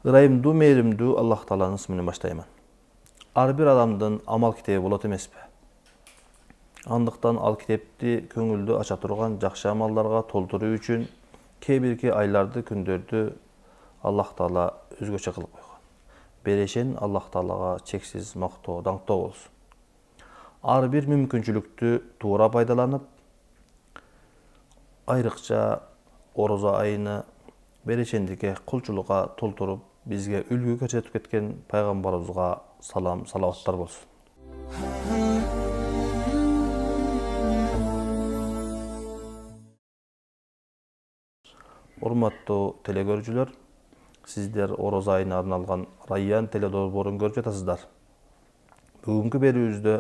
Ырайымдуу, мээримдүү Аллах Тааланын исминен баштайман. Ар бир адамдын амал китеби болот эмеспи? Андыктан ал китепти көңүлдү ача турган жакшы амалдарга толтуруу үчүн кээ бирки айларды, күндөрдү Аллах Таала өзгөчө кылып койгон. Берешен Аллах Таалага чексиз мактоо, даңктоо болсун. Ар бир мүмкүнчүлүктү туура пайдаланып, айрыкча орозо айыны берешендикке, кулчулукка толтуруп, бизге үлгү көрсөтүп кеткен пайгамбарыбызга салам, салаваттар болсун. Урматтуу телекөрүүчүлөр, сиздер орозо айына арналган Райян теледолбоорун көрүп жатасыздар. Бүгүнкү берүүбүздө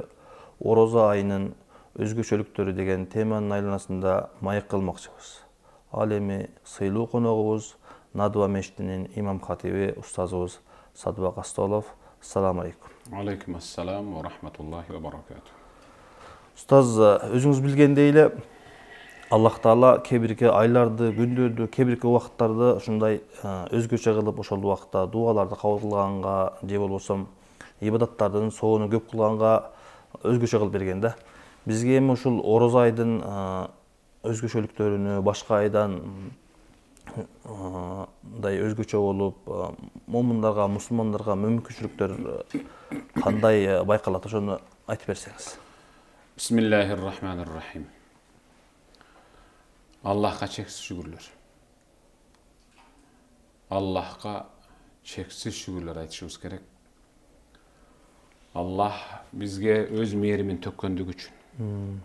орозо айынын өзгөчөлүктөрү деген теманын айланасында маек кылмакчыбыз. Ал эми сыйлуу коногубуз Надва мечитинин имам хатиби устазыбыз Садыбак Астолов. Ассаламу алейкум. Алейкум ассалам ва рахматуллахи ва баракату. Устаз, өзүңүз билгендей эле Аллах Таала кээ бирки айларды, күндөрдү, кээ бирки убакыттарды ушундай өзгөчө кылып, ошол убакытта дуаларды кабыл кылганга же болбосо ибадаттардын соону көп кылганга өзгөчө кылып берген да. Бизге эми ушул орозо айдын өзгөчөлүктөрүнү башка айдан өзгөчө болуп, момундарга, мусулмандарга мүмкүнчүлүктөр кандай байкалат, ошону айтып берсеңиз. Бисмиллахир-рахманир-рахим. Аллахка чексиз шүгүрлөр. Аллахка чексиз шүгүрлөр айтышыбыз керек. Аллах бизге өз мээримин төккөндүгү үчүн,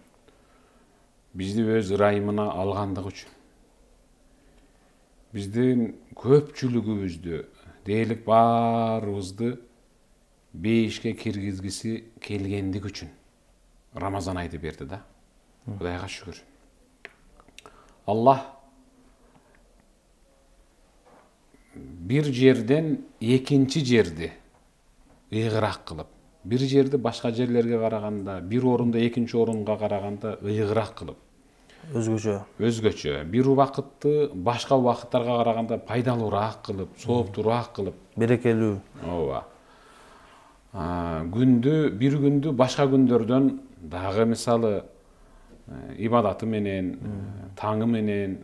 бизди өз ырайымына алгандыгы үчүн, биздин көпчүлүгүбүздү, дээрлик баарыбызды бейишке киргизгиси келгендиги үчүн Рамазан айды берди да. Кудайга шүгүр. Аллах бир жерден экинчи жерди ыйгыраак кылып, бир жерди башка жерлерге караганда, бир орунду экинчи орунга караганда ыйгыраак кылып, өзгөчө, бир убакытты башка убакыттарга караганда пайдалуураак кылып, сооптуураак кылып, берекелүү. Ооба. Бир күндү башка күндөрдөн дагы мисалы ибадаты менен, таңы менен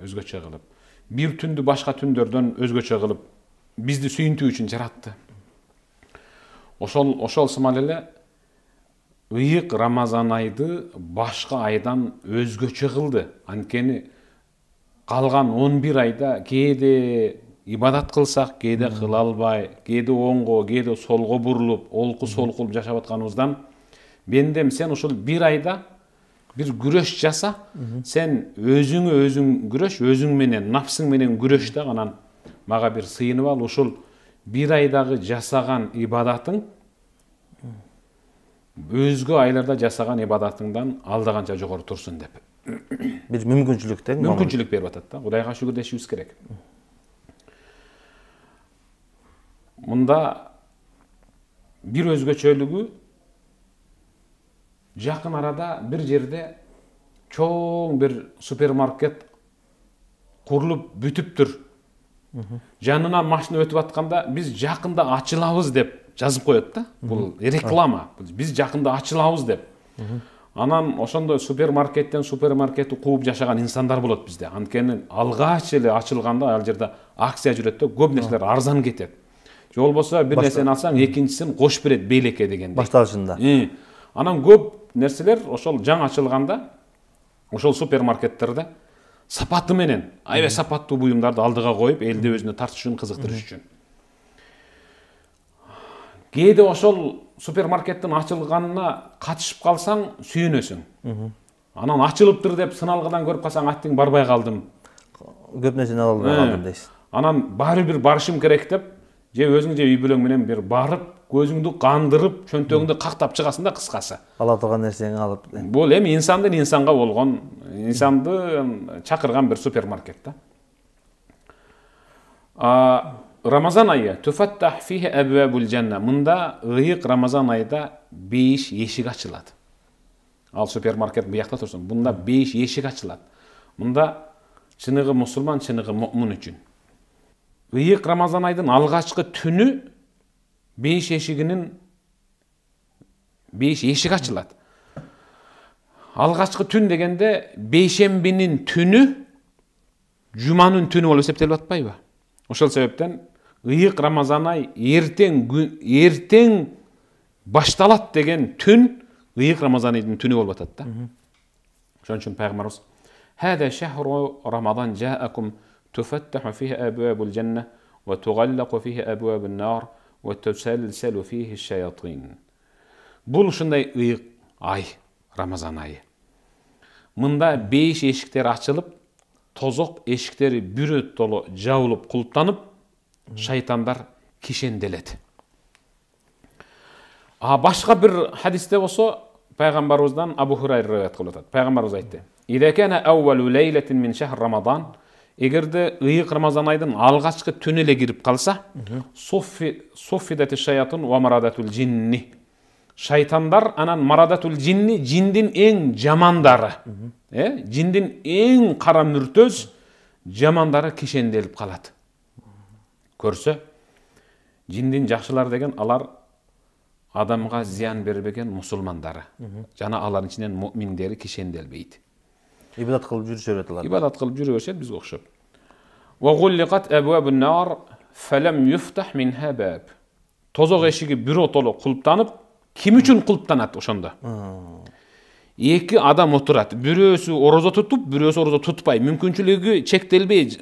өзгөчө кылып, бир түндү башка түндөрдөн өзгөчө кылып, бизди сүйүнтүү үчүн жаратты. Ошол сымал эле ыйык Рамазан айды башка айдан өзгөчө кылды. Анткени калган 11 айда кээде ибадат кылсак, кээде кыла албай, кээде оңго, кээде солго бурулуп, олку солкулуп жашап атканыбыздан, бендем сен ушул бир айда бир күрөш жаса, сен өзүң күрөш, өзүң менен, нафсың менен күрөш да, анан мага бир сыйынып ал, ушул бир айдагы жасаган ибадатың өзгө айларда жасаган ибадатыңдан алдаганча жогору турсун деп. Бир мүмкүнчүлүк тең. Мүмкүнчүлүк берип атат да. Кудайга шүгүр дешибиз керек. Мында бир өзгөчөлүгү жакын арада бир жерде чоң бир супермаркет курулуп бүтүптүр. Жанынан машина өтүп атканда биз жакында ачылабыз деп жазып коет да. Бул реклама. Биз жакында ачылабыз деп. Анан ошондой супермаркеттен супермаркетти кууп жашаган инсандар болот бизде. Анткени алгач эле ачылганда ал жерде акция жүрөт да, көп нерселер арзан кетет. Же болбосо бир нерсени алсаң, экинчисин кош берет бейлекке дегенде. Башталышында. Анан көп нерселер ошол жаңы ачылганда ошол супермаркеттерде сапаты менен, аябай сапаттуу буюмдарды алдыга коюп, элди өзүнө тартыш үчүн, кызыктырыш үчүн. Кээде ошол супермаркеттин ачылганына катышып калсаң, сүйүнөсүң. Анан ачылыптыр деп сыналгыдан көрүп калсаң, аттың барбай калдым. Көп нерсени ала албай калдым дейсиз. Анан баары бир барышым керек деп, же өзүң же үй бүлөң менен бир барып, көзүңдү кандырып, чөнтөгүңдү кактап чыгасың да кыскасы. Ала турган нерсени алып. Бул эми инсандын инсанга болгон, инсанды чакырган бир супермаркет да. Рамазан айы туфаттах фихи абвабул жанна. Мында ыйык Рамазан айда 5 эшик ачылат. Ал супермаркет буякта турсун. Мында 5 эшик ачылат. Мында чыныгы мусулман, чыныгы муъмин үчүн. Ыйык Рамазан айдын алгачкы түнү 5 эшигинин 5 эшик ачылат. Алгачкы түн дегенде бейшембинин түнү жуманын түнү болуп эсептелип атпайбы? Ошол себептен ыйык Рамазан ай эртең башталат деген түн ыйык Рамазан айдын түнү болуп атат да. Ошон үчүн пайгамбарыбыз "Хада шахру Рамазан жаакум туфаттаху фихи абвабул жанна ва тугаллaqu фихи абвабун нар ва тусалсалу фихи шаятин." Бул ушундай ыйык ай, Рамазан айы. Мында 5 эшиктер ачылып, тозок эшиктери бүрөт толо жабылып, кулптанып, шайтандар кишенделет. Башка бир хадисте болсо, пайгамбарыбыздан Абу Хурайра риваят кылып атат. Пайгамбарыбыз айтты: "Ида кана аввалу лейлатин мин шахр Рамазан", эгерде ыйык Рамазан айдын алгачкы түнү эле кирип калса, суффидати шаятун ва марадатул джинни. Шайтандар анан марадатул джинни, жиндин эң жамандары. Жиндин эң кара мүртөз жамандары кишенделип калат. Көрсө, жиндин жакшылар деген алар адамга зыян бербеген мусулмандары. Жана алардын ичинен муъминдери кишенделбейт. Ибадат кылып жүрүшө берет алар. Ибадат кылып жүрө беришет бизге окшоп. Ва гулликат абвабун нар фалам юфтах минха баб. Тозок эшиги биротоло кулптанып, ким үчүн кулптанат ошондо? Эки адам отурат. Бирөөсү орозо тутуп, бирөөсү орозо тутпай. Мүмкүнчүлүгү чектелбей,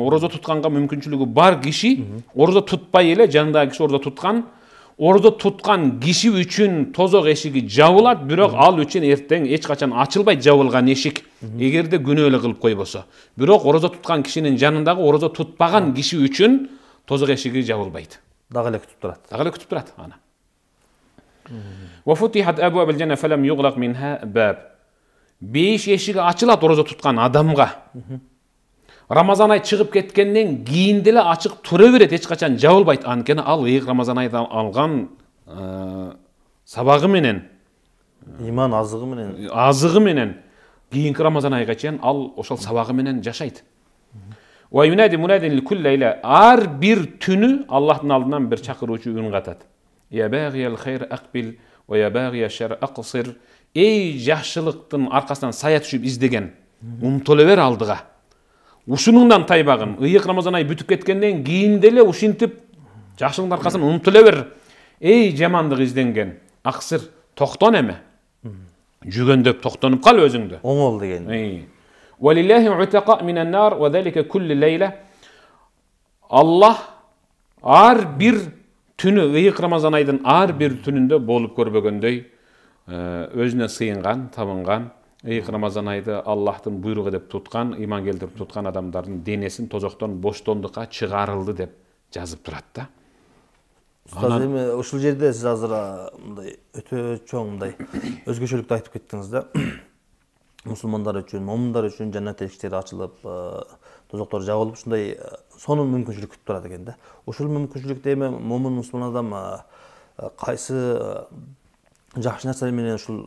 орозо тутканга мүмкүнчүлүгү бар киши орозо тутпай эле, жанындагы киши орозо туткан. Орозо туткан киши үчүн тозок эшиги жабылат, бирок ал үчүн эртең эч качан ачылбайт жабылган эшик. Эгерде күнөө эле кылып койбосо. Бирок орозо туткан кишинин жанындагы орозо тутпаган киши үчүн тозок эшиги жабылбайт. Дагы эле күтүп турат. Дагы эле күтүп турат аны. وفتحت أبواب الجنة فلم يغلق منها باب. 5 эшиги ачылат орозо туткан адамга. Рамазан ай чыгып кеткенден кийин деле ачык тура берет, эч качан жабылбайт. Анткени ал ыйык Рамазан айдан алган сабагы менен, иман азыгы менен кийинки Рамазан айга чейин ал ошол сабагы менен жашайт. Ва юнади мунадин ликул лейла. Ар бир түнү Аллахтын алдынан бир чакыруучу үн катат. Я багиял хайр акбил ва я багия шар аксир. Эй жакшылыктын аркасынан сая түшүп издеген, умтуле бер алдыга. Ушунуңдан тайбагын. Ыйык Рамазан ай бүтүп кеткенден кийин деле ушинтип жакшылыктын аркасынан умтуле бер. Эй жамандык изденген, аксир токтон эме. Жүгөндөп токтонуп кал өзүңдү. Оңол деген. Валиллахи утаqa минан нар ва залика кулли лейла. Аллах ар бир түнү, ыйык Рамазан айдын ар бир түнүндө болуп көрбөгөндөй өзүнө сыйынган, табынган, ыйык Рамазан айды Аллахтын буйругу деп туткан, иман келтирип туткан адамдардын денесин тозоктон боштондукка чыгарылды деп жазып турат да. Устаз, эми ушул жерде сиз азыр мындай өтө чоң мындай өзгөчөлүктү айтып кеттиңиз да. Мусулмандар үчүн, момундар үчүн жаннат эшиктери ачылып, тозоктор жабылып, ушундай сонун мүмкүнчүлүк күтүп турат экен да. Ушул мүмкүнчүлүктө эми момун мусулман адам кайсы жакшы нерсе менен ушул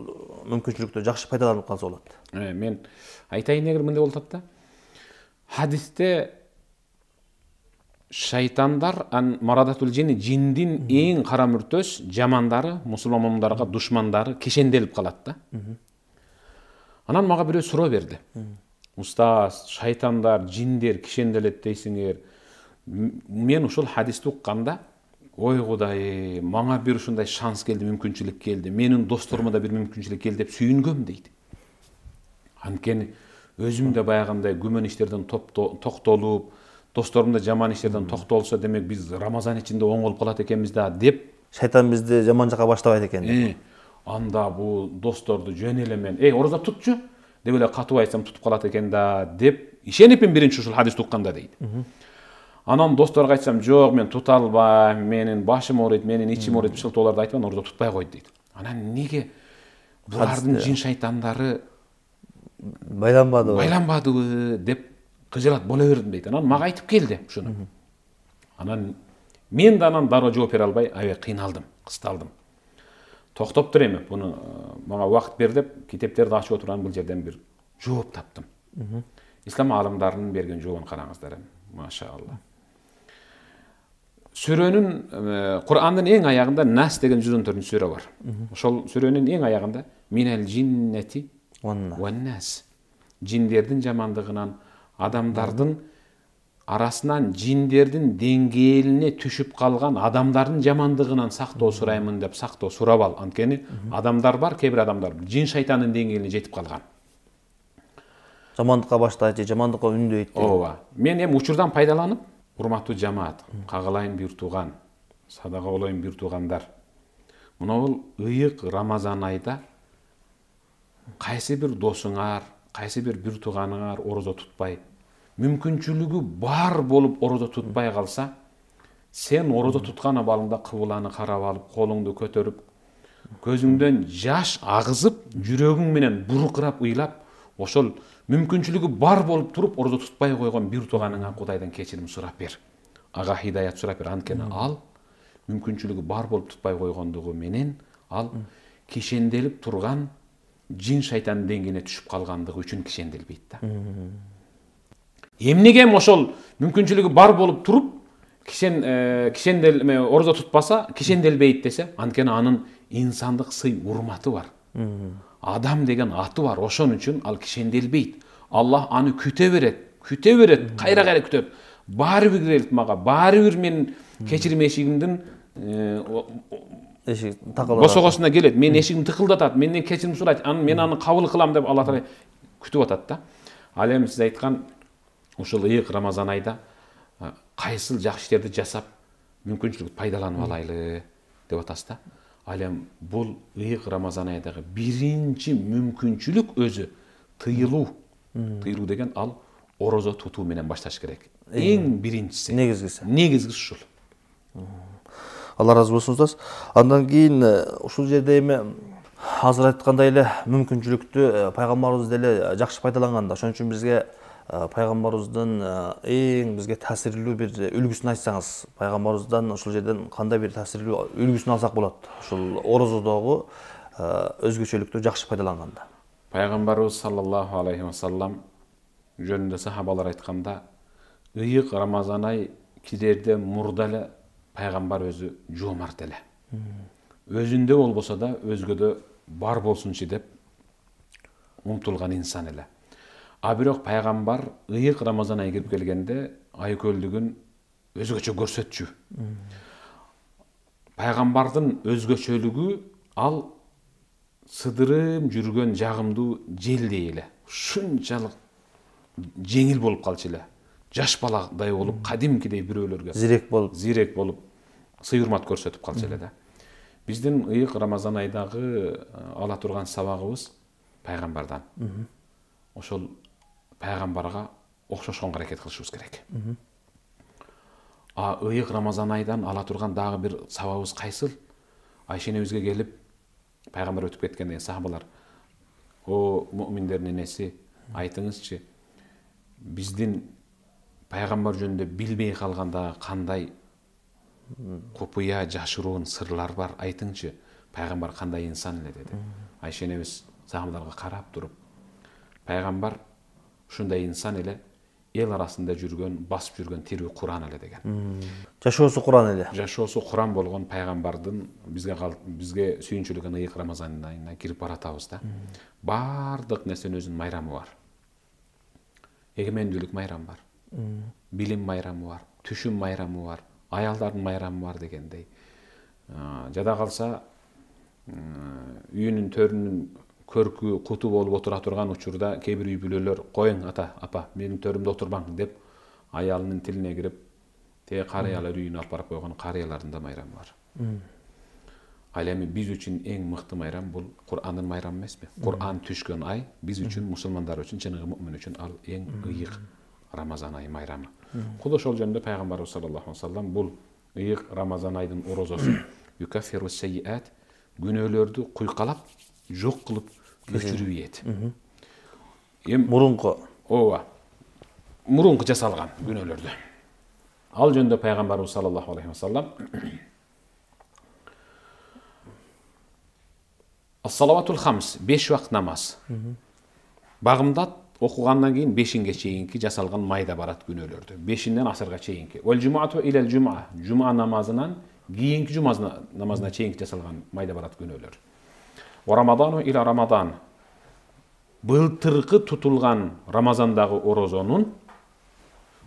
мүмкүнчүлүктү жакшы пайдаланып калса болот? Мен айтайын эгер мындай болуп атат да. Хадисте шайтандар марадатул джинни, жиндин эң кара мүртөс жамандары, мусулман момундарга душмандары кишенделип калат да. Анан мага бирөө суроо берди. Устаз, шайтандар, жиндер кишенделет дейсиңер. Мен ушул хадисти укканда, ой Кудай, мага бир ушундай шанс келди, мүмкүнчүлүк келди. Менин досторума да бир мүмкүнчүлүк келди деп сүйүнгөм дейт. Анткени өзүм да баягындай күмөн иштерден токтолуп, досторум да жаман иштерден токтолсо, демек биз Рамазан ичинде оңолуп калат экенбиз да деп. Шайтан бизди жаман жака баштабайт экен. Анда бул досторду жөн эле мен, орозо тутчу деп эле катуу айтсам тутуп калат экен да деп ишенип биринчи ушул хадисти укканда дейт. Анан досторго айтсам, жок, мен тута албайм, менин башым ооруйт, менин ичим ооруйт, шылтоолорду айтпан, ордо тутпай койду дейт. Анан неге булардын жин шайтандары байланбадыбы деп кыжылат боло бердим дейт. Анан мага айтып келди ушуну. Анан мен да анан дароо жооп бере албай аябай кыйналдым, кысталдым. Токтоп тур эми, буну мага убакыт бер деп китептерди ачып отурган бул жерден бир жооп таптым. Ислам аалымдарынын берген жообун караңыздар эми. Машаалла. Сүрөнүн Кур'андын эң аягында Нас деген 114 сүрө бар. Ошол сүрөнүн эң аягында минал джиннати ван нас. Жиндердин жамандыгынан, адамдардын арасынан жиндердин деңгээлине түшүп калган адамдардын жамандыгынан сактоо сураймын деп сактоо сурап ал. Анткени адамдар бар, кээ бир адамдар жин шайтандын деңгээлине жетип калган. Жамандыкка баштайт, жамандыкка үндөйт. Ооба. Мен эми учурдан пайдаланып, урматтуу жамаат, кагалайын бир тууган, садага болоюн бир туугандар. Мына бул ыйык Рамазан айда кайсы бир досуңар, кайсы бир тууганыңар орозо тутпай, мүмкүнчүлүгү бар болуп орозо тутпай калса, сен орозо туткан абалыңда кыбыланы карап алып, колуңду көтөрүп, көзүңдөн жаш агызып, жүрөгүң менен буркурап ыйлап, ошол мүмкүнчүлүгү бар болуп туруп орозо тутпай койгон бир тууганыңа Кудайдан кечирим сурап бер. Ага хидаят сурап бер. Анткени ал мүмкүнчүлүгү бар болуп тутпай койгондугу менен ал кишенделип турган жин шайтандын деңгээлине түшүп калгандыгы үчүн кишенделбейт да. Эмнеге ошол мүмкүнчүлүгү бар болуп туруп кишендел орозо тутпаса кишенделбейт десе, анткени анын инсандык сый урматы бар. Адам деген аты бар, ошон үчүн ал кишенделбейт. Аллах аны күтө берет, кайра күтөт. Баары бир келип мага, баары бир мен кечирим эшигимдин эшик такылып босогосуна келет. Мен эшигим тыкылдатат, менден кечирим сурайт. Мен аны кабыл кылам деп Алла Таала күтүп атат да. Ал эми сиз айткан ушул ыйык Рамазан айда кайсыл жакшы иштерди жасап мүмкүнчүлүктү пайдаланып алайлы деп атасыз да. Ал эми бул ыйык Рамазан айдагы биринчи мүмкүнчүлүк өзү тыйылуу. Тыйылуу деген ал орозо тутуу менен башташ керек. Эң биринчиси. Негизгиси ушул. Алла разы болсун устаз. Андан кийин ушул жерде эми азыр айткандай эле мүмкүнчүлүктү пайгамбарыбыз деле жакшы пайдаланган да. Ошон үчүн бизге пайгамбарыбыздын эң бизге таасирлүү бир үлгүсүн айтсаңыз, пайгамбарыбыздан ошол жерден кандай бир таасирлүү үлгүсүн алсак болот? Ушул орозодогу өзгөчөлүктү жакшы пайдаланганда. Пайгамбарыбыз саллаллаху алейхи ва саллам жөнүндө сахабалар айтканда, ыйык Рамазан ай кирерден мурда эле пайгамбар өзү жоомарт эле. Өзүндө болбосо да өзгөдө бар болсунчу деп умтулган инсан эле. А бирок пайгамбар ыйык Рамазан ай кирип келгенде айкөлдүгүн өзгөчө көрсөтчү. Пайгамбардын өзгөчөлүгү ал сыдырым жүргөн жагымдуу желдей эле. Ушунчалык жеңил болуп калчу эле. Жаш баладай болуп, кадимкидей бирөөлөргө зирек болуп, сый урмат көрсөтүп калчу эле да. Биздин ыйык Рамазан айдагы ала турган сабагыбыз пайгамбардан. Ошол пайгамбарга окшошконго аракет кылышыбыз керек. А ыйык Рамазан айдан ала турган дагы бир сабагыбыз кайсыл? Айша энебизге келип пайгамбар өтүп кеткенде сахабалар: "О муъминдердин энеси, айтыңызчы, биздин пайгамбар жөнүндө билбей калганда кандай купуя жашыруун сырлар бар, айтыңчы, пайгамбар кандай инсан эле" деди. Айша энебиз сахабаларга карап туруп: "Пайгамбар ушундай инсан эле, эл арасында жүргөн, басып жүргөн тирүү Куран эле" деген. Жашоосу Куран эле. Жашоосу Куран болгон пайгамбардын бизге сүйүнчүлүгүн ыйык Рамазан айына кирип баратабыз да. Бардык нерсенин өзүнүн майрамы бар. Эгемендүүлүк майрамы бар. Билим майрамы бар, түшүм майрамы бар, аялдардын майрамы бар дегендей. Жада калса үйүнүн төрүнүн көркү, куту болуп отура турган учурда кээ бир үй бүлөлөр: "Коюң ата, апа, менин төрүмдө отурбаң" деп аялынын тилине кирип, те карыялар үйүнө алып барып койгон карыялардын да майрамы бар. Ал эми биз үчүн эң мыкты майрам бул Кур'андын майрамы эмеспи? Кур'ан түшкөн ай биз үчүн, мусулмандар үчүн, чыныгы муъмин үчүн ал эң ыйык Рамазан айы майрамы. Құда ошол жөнүндө пайгамбарыбыз саллаллаху алейхи вассалам бул ыйык Рамазан айдын орозосу юкаффиру сайиат, күнөөлөрдү куйкалап, жок кылып өчүрүп ийет. Мурунку. Ооба. Мурунку жасалган күнөөлөрдү. Ал жөнүндө пайгамбарыбыз саллаллаху алейхи вассалам Ас-салаватул хамс, 5 вакыт намаз. Багымдат окугандан кийин 5-инге чейинки жасалган майда барат күнөөлөрдү. 5-инден асырга чейинки. Вал жумаату илал жума, жума намазынан кийинки жума намазына чейинки жасалган майда барат күнөөлөр. Ва рамадану ила рамадан. Былтыркы тутулган Рамазандагы орозонун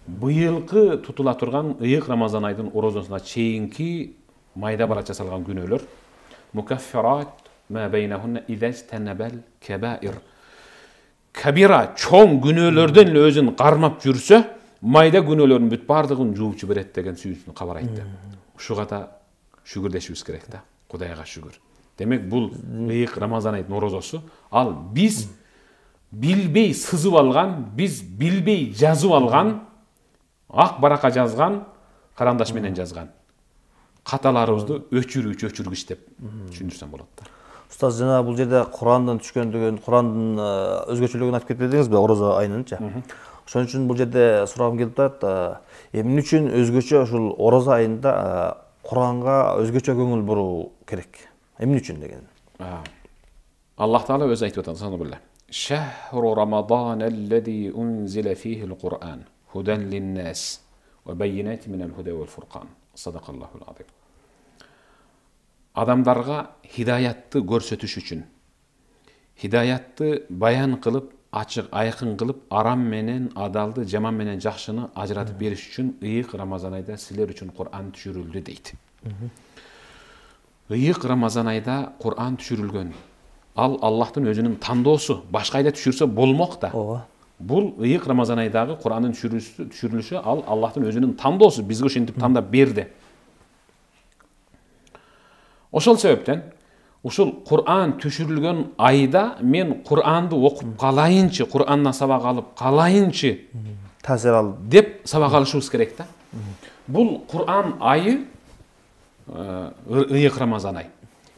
быйылкы тутула турган ыйык Рамазан айдын орозосуна чейинки майда барат жасалган күнөөлөр. Мукаффират ма бейнахунна изастанабал кабаир. Кабира чоң күнөөлөрдөн эле өзүн кармап жүрсө, майда күнөөлөрдүн бүт бардыгын жууп жиберет деген сүйүүсүн кабар айтты. Ушуга да шүгүрлешибиз керек да. Кудайга шүгүр. Демек бул ыйык Рамазан айдын орозосу, ал биз билбей сызып алган, биз билбей жазып алган, ак баракка жазган, карандаш менен жазган каталарыбызды өчүргүч деп түшүндүрсөм болот да. Устаз, жана бул жерде Курандан түшкөндүгүн, Курандын өзгөчөлүгүн айтып кетпедиңизби орозо айынынча? Ошон үчүн бул жерде сурагым келип турат. Эмне үчүн өзгөчө ушул орозо айында Куранга өзгөчө көңүл буруу керек? Эмне үчүн деген? Аллах Таала өзү айтып атат, сана Шахру Рамадан аллази унзила фихи ал-Кур'ан худан лин-нас ва байинати минал худа вал фуркан. Садакаллахул азим. Адамдарга хидаятты көрсөтүш үчүн, хидаятты баян кылып, ачык айкын кылып, арам менен адалды, жаман менен жакшыны ажыратып бериш үчүн ыйык Рамазан айда силер үчүн Кур'ан түшүрүлдү дейт. Ыйык Рамазан айда Кур'ан түшүрүлгөн. Ал Аллахтын өзүнүн тандоосу, башка айда түшүрсө болмок да. Бул ыйык Рамазан айдагы Кур'андын түшүрүлүшү ал Аллахтын өзүнүн тандоосу, бизге ошентип тандап берди. Ошол себептен ушул Кур'ан түшүрүлгөн айда мен Кур'анды окуп калайынчы, Кур'андан сабак алып калайынчы таасир ал деп сабак алышыбыз керек да. Бул Кур'ан айы ыйык Рамазан ай.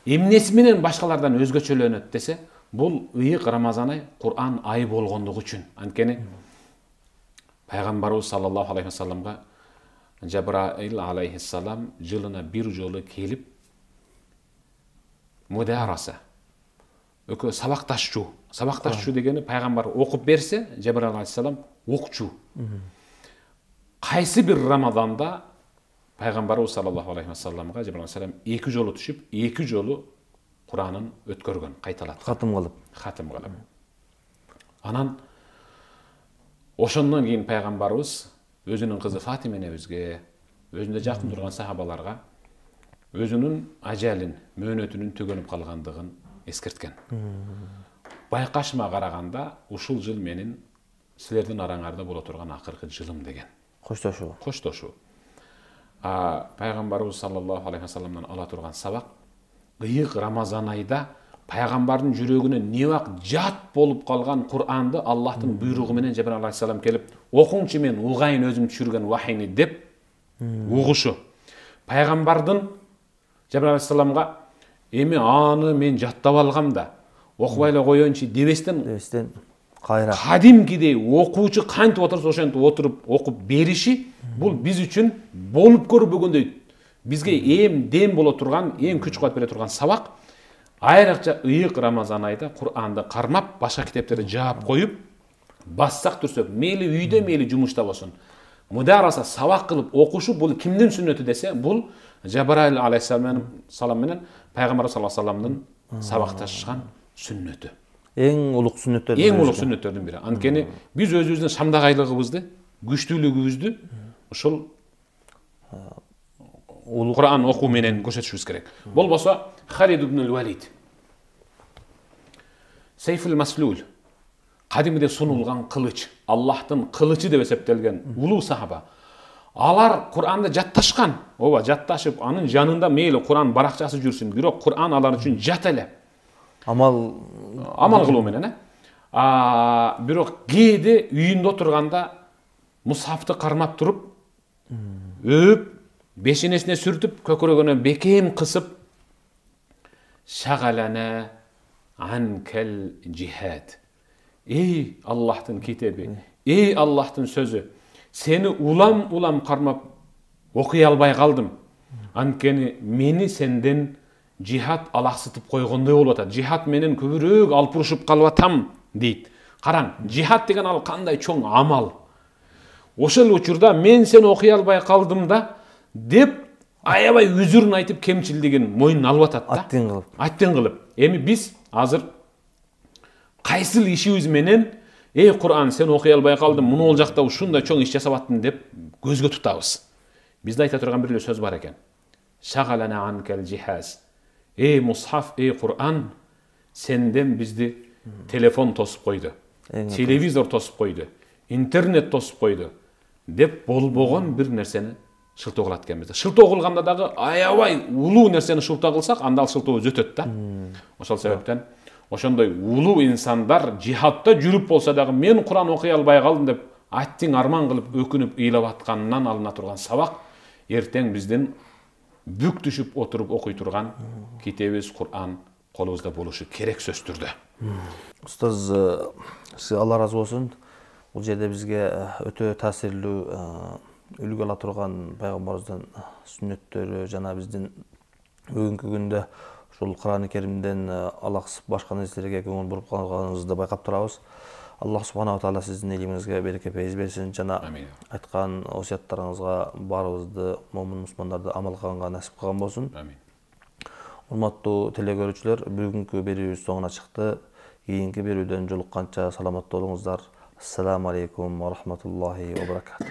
Эмнеси менен башкалардан өзгөчөлөнөт десе, бул ыйык Рамазан ай Кур'ан айы болгондугу үчүн. Анткени пайгамбарыбыз саллаллаху алейхи вассаламга Жабраил алейхиссалам жылына бир жолу келип мудараса өкө сабакташчу дегени пайгамбар окуп берсе, Жабраил алейхиссалам окчу. Кайсы бир Рамазанда пайгамбарыбыз саллаллаху алейхи вассаламга Жабраил алейхиссалам 2 жолу түшүп, 2 жолу Куранын өткөргөн, кайталат. Хатым кылып. Анан ошондон кийин пайгамбарыбыз өзүнүн кызы Фатима энебизге, өзүнө жакын турган сахабаларга өзүнүн ажалын, мөөнөтүнүн төгөнүп калгандыгын эскерткен. Байкашыма караганда ушул жыл менин силердин араңарда боло турган акыркы жылым деген. Коштошуу. Пайгамбарыбыз саллаллаху алейхи вассаламдан ала турган сабак, ыйык Рамазан айда пайгамбардын жүрөгүнө не вак жат болуп калган Кур'анды Аллахтын буйругу менен Жабраил алейхиссалам келип, окуңчу мен угайын өзүм түшүргөн вахийни деп угушу. Пайгамбардын Жабраил алейхиссаламга эми аны мен жаттап алгам да, окубай эле коеюнчу дебестен кайра кадимкидей окуучу кантип отурса ошентип отуруп окуп бериши бул биз үчүн болуп көрбөгөндөй бизге эм дем боло турган, эң күч кубат бере турган сабак. Айрыкча ыйык Рамазан айда Кур'анды кармап, башка китептерди жаап коюп, бассак турсак, мейли үйдө, мейли жумушта болсун, мудараса сабак кылып окушу бул кимдин сүннөтү десе, бул Жабраил алейхиссалам менен пайгамбар саллаллаху алейхи вассаламдын сабакташкан сүннөтү. Эң улук сүннөттөрдүн бири. Анткени биз өзүбүздүн шамдагайлыгыбызды, күчтүүлүгүбүздү ушул Кур'ан окуу менен көрсөтүшүбүз керек. Болбосо Халид ибн ал-Валид, Сейфул Маслул, кадимде сунулган кылыч, Аллахтын кылычы деп эсептелген улуу сахаба. Алар Кур'анды жатташкан. Жатташып, анын жанында мейли Кур'ан баракчасы жүрсүн, бирок Кур'ан алар үчүн жат эле. Амал кылуу менен, бирок кээде үйүндө отурганда мусхафты кармап туруп, өп, бешенесине сүртүп, көкөрөгүнө бекем кысып, шагалана анкал жихад. Ey Allah'tın kitebi, ey Allah'tın sözü, seni ulam karmap okuy alбай kaldım. Анткени мени сенден жихад алаксытып койгондой болуп атат. Жихад менен көбүрөөк алпурушуп калып атам дейт. Караң, жихад деген ал кандай чоң амал. Ошол учурда мен сени окуй албай калдым да деп аябай үзүрүн айтып кемчилдигин мойнуна алып атат да. Аттен кылып. Эми биз азыр кайсыл ишибиз менен Кур'ан сен окуй албай калдым, муну ол жакта ушундай чоң иш жасап аттым деп көзгө тутабыз. Бизде айта турган бир эле сөз бар экен. Шагалана анкал жихаз. Мусхаф, Кур'ан сенден бизди телефон тосуп койду. Телевизор тосуп койду. Интернет тосуп койду деп болбогон бир нерсени шылтоо кылат экенбиз. Шылтоо кылганда дагы аябай улуу нерсени шылтоо кылсак, анда ал шылтоо өтөт да. Ошол себептен ошондой улуу инсандар жихадта жүрүп болсо дагы мен Кур'ан окуй албай калдым деп аттиң арман кылып өкүнүп ыйлап атканынан алына турган сабак эртең биздин бүк түшүп отуруп окуй турган китебиз Кур'ан колубузда болушу керек сөзсүз түрдө. Устаз, сизге Алла разы болсун. Бул жерде бизге өтө таасирлүү үлгү ала турган пайгамбарыбыздын сүннөттөрү жана биздин бүгүнкү күндө ушул Кур'ан-ы Керимден алаксып башка нерселерге көңүл буруп калганыңызды байкап турабыз. Аллах субханаху таала сиздин илимиңизге береке фейиз берсин жана айткан осуяттарыңызга баарыбызды, момун мусулмандарды амал кылганга насип кылган болсун. Урматтуу телекөрүүчүлөр, бүгүнкү берүүбүз соңуна чыкты. Кийинки берүүдөн жолукканча саламатта болуңуздар. Ассаламу алейкум ва рахматуллахи ва баракатух.